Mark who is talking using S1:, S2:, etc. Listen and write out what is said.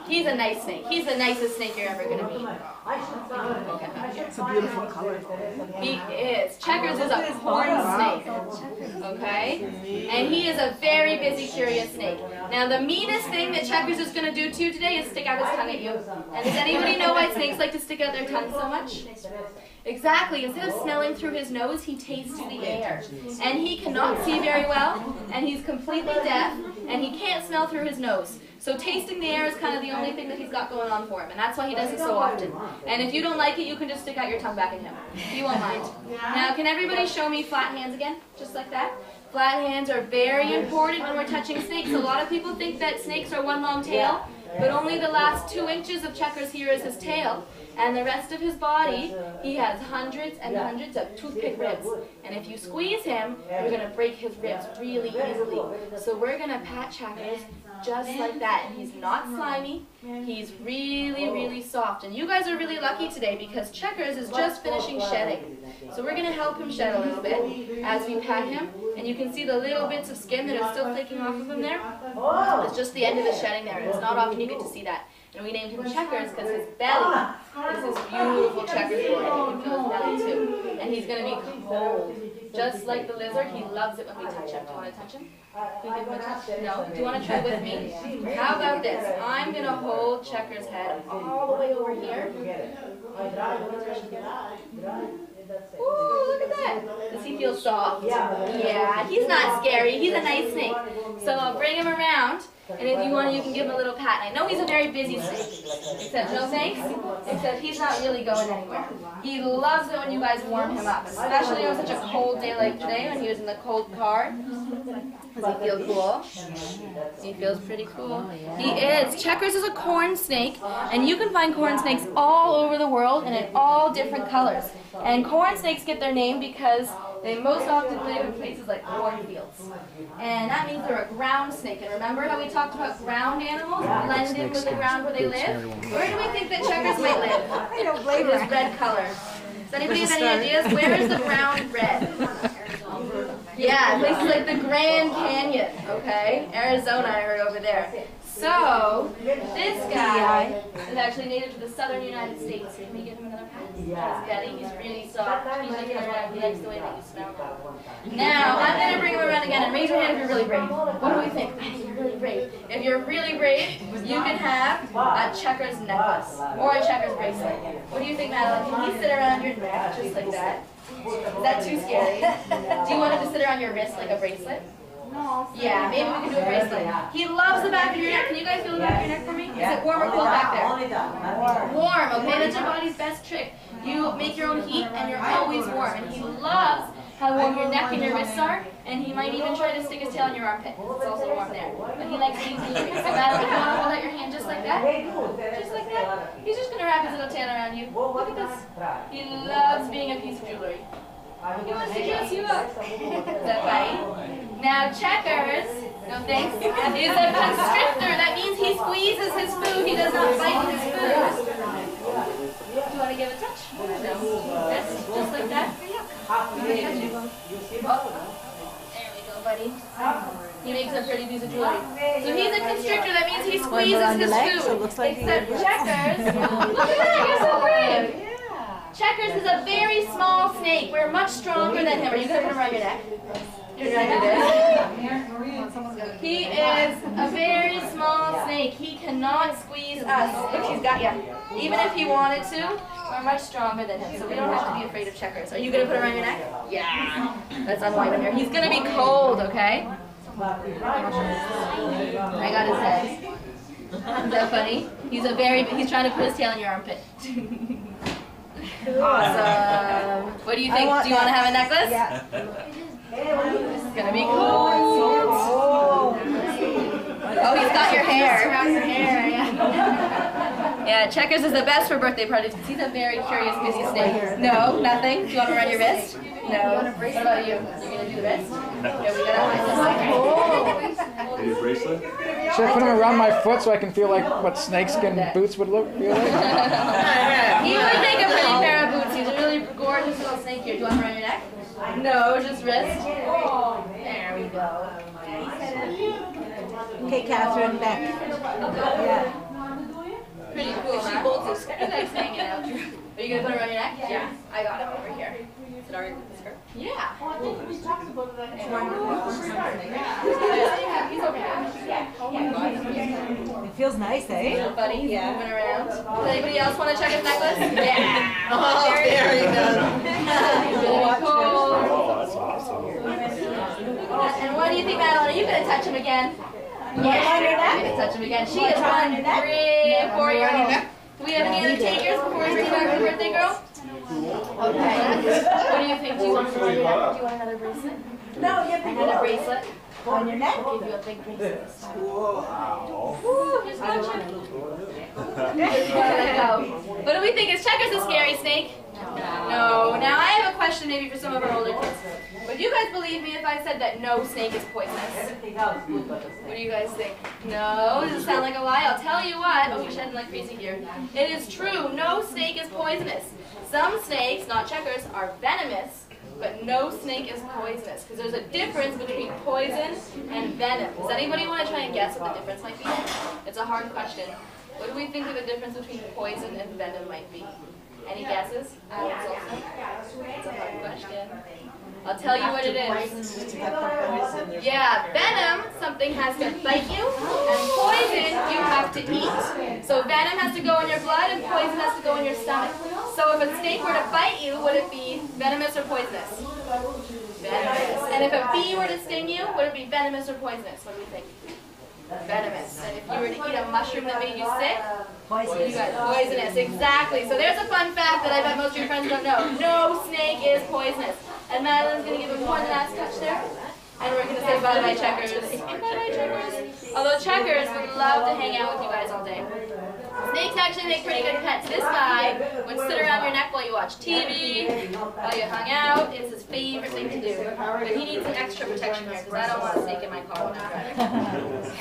S1: He's a nice snake. He's the nicest snake you're ever going to meet.
S2: It's a beautiful color.
S1: He is. Checkers is a corn snake. Okay? And he is a very busy, curious snake. Now, the meanest thing that Checkers is going to do to you today is stick out his tongue at you. And does anybody know why snakes like to stick out their tongue so much? Exactly. Instead of smelling through his nose, he tastes the air. And he cannot see very well, and he's completely deaf, and he can't smell through his nose. So tasting the air is kind of the only thing that he's got going on for him, and that's why he does it so often. And if you don't like it, you can just stick out your tongue back at him. He won't mind. Now, can everybody show me flat hands again? Just like that. Flat hands are very important when we're touching snakes. A lot of people think that snakes are one long tail, but only the last 2 inches of Checkers here is his tail. And the rest of his body, he has hundreds and hundreds of toothpick ribs. And if you squeeze him, you're going to break his ribs really easily. So we're going to pat Checkers just like that. And he's not slimy. He's really, really soft. And you guys are really lucky today because Checkers is just finishing shedding. So we're going to help him shed a little bit as we pat him. And you can see the little bits of skin that are still flaking off of him there. It's just the end of his shedding there. It's not often you get to see that. And we named him Checkers because his belly is this beautiful checkers board. And you can feel his belly too. And he's going to be cold. Just like the lizard, he loves it when we touch him. Do you want to touch him? Can we give him a touch? No? Do you want to try with me? How about this? I'm going to hold Checkers' head all the way over here. Ooh, look at that. Does he feel soft? Yeah, he's not scary. He's a nice snake. So I'll bring him around. And if you want, you can give him a little pat. And I know he's a very busy snake, except no thanks, except he's not really going anywhere. He loves it when you guys warm him up, especially on such a cold day like today when he was in the cold car. Does he feel cool? He feels pretty cool. He is. Checkers is a corn snake, and you can find corn snakes all over the world and in all different colors. And corn snakes get their name because they most often live in places like cornfields. And that means they're a ground snake. And remember how we talked about ground animals blend in with the ground where they live? Where do we think that Checkers might live?
S2: I don't blame
S1: With his red color. Does anybody have any ideas? Where is the brown red? Yeah, places like the Grand Canyon, okay? Arizona, I heard over there. So, this guy is actually native to the southern United States. Can we give him another pat? His belly, he's really soft. He likes the way that you smell. Now, I'm going to bring him around again, and raise your hand if you're really brave. What do we think? I think you're really brave. If you're really brave, you can have a Checkers necklace or a Checkers bracelet. What do you think, Madeline? Can he sit around your neck just like that? Is that too scary? Do you want him to sit around your wrist like a bracelet? No. Yeah, maybe we can do a bracelet. He loves the back of your neck. Can you guys feel the back of your neck for me? Is it warm or cold back there? Warm, okay? That's your body's best trick. You make your own heat and you're always warm. And he loves how warm your neck and your wrists are. And he might even try to stick his tail in your armpit. It's also warm there. But he likes being jewelry. So Madeline, if you want to hold out your hand just like that? Just like that? He's just going to wrap his little tail around you. Look at this. He loves being a piece of jewelry. He wants to dress you up. Is that funny? Now Checkers, no thanks, is a constrictor. That means he squeezes his food. He does not bite his food. Do you want to give a touch? No. Yes, just like that. Oh, there we go, buddy. He makes a pretty piece of jewelry. So he's a constrictor. That means he squeezes his food. Except Checkers. Look at that. You're so brave. Checkers is a very small snake. We're much stronger than him. Are you going to put him around your neck? You're going to do this? He is a very small snake. He cannot squeeze us. Look, he's got you. Even if he wanted to, we're much stronger than him. So we don't have to be afraid of Checkers. Are you going to put him around your neck? Yeah. Let's unwind him here. He's going to be cold, okay? I got his head. Is that funny? He's trying to put his tail in your armpit. Awesome. What do you think? Do you want to have a necklace? Yeah. This is going to be cool. Oh, he's got your hair. Yeah, Checkers is the best for birthday parties because he's a very curious, busy snake. No, nothing? Do you want to run your wrist? No. What about you? You're going to do the wrist? Yeah, we got to
S3: Do you bracelet?
S4: Should I put them around my foot so I can feel like what snakeskin boots would feel like?
S1: He would make a pretty pair of boots. He's a really gorgeous little snake here. Do you want him around your neck? No, just wrist. There we go.
S2: Okay, Catherine, back. Yeah.
S3: feels nice, eh?
S1: Buddy, he's moving around. Does anybody else want to check his necklace? Yeah.
S2: Oh, there he goes.
S1: Really cool.
S5: Oh, that's awesome.
S1: And what do you think, Madeline? Are you going to touch him again? Yeah, I'm going to touch him again. She is one great 4-year-old. Do we have any other takers before we bring back the birthday girl? Okay. What do you think? Do you want another bracelet?
S3: No, you have to
S1: Another bracelet?
S3: on your neck.
S1: I'll give you a big bracelet this time.
S5: Wow.
S1: Woo, just watch him. Let go. What do we think? Is Checkers a scary snake? No. Now I have a question maybe for some of our older kids. Would you guys believe me if I said that no snake is poisonous? What do you guys think? No? Does it sound like a lie? I'll tell you what. Oh, you're shedding like crazy here. It is true. No snake is poisonous. Some snakes, not Checkers, are venomous, but no snake is poisonous. Because there's a difference between poison and venom. Does anybody want to try and guess what the difference might be? It's a hard question. What do we think the difference between poison and venom might be? Any guesses? It's a hard question. I'll tell you what it is. Yeah, venom, something has to bite you, and poison, you have to eat. So venom has to go in your blood, and poison has to go in your stomach. So if a snake were to bite you, would it be venomous or poisonous? Venomous. And if a bee were to sting you, would it be venomous or poisonous? What do we think? Venomous. And if you were to eat a mushroom that made you sick,
S3: Poisonous.
S1: Poisonous, exactly. So there's a fun fact that I bet most of your friends don't know. No snake is poisonous. And Madeline's going to give him one last touch there. And we're going to say bye-bye, Checkers. Bye-bye, Checkers. Although Checkers would love to hang out with you guys all day. Snakes actually make pretty good pets. This guy would sit around your neck while you watch TV, while you hung out. It's his favorite thing to do. But he needs some extra protection here because I don't want a snake in my car when I'm driving.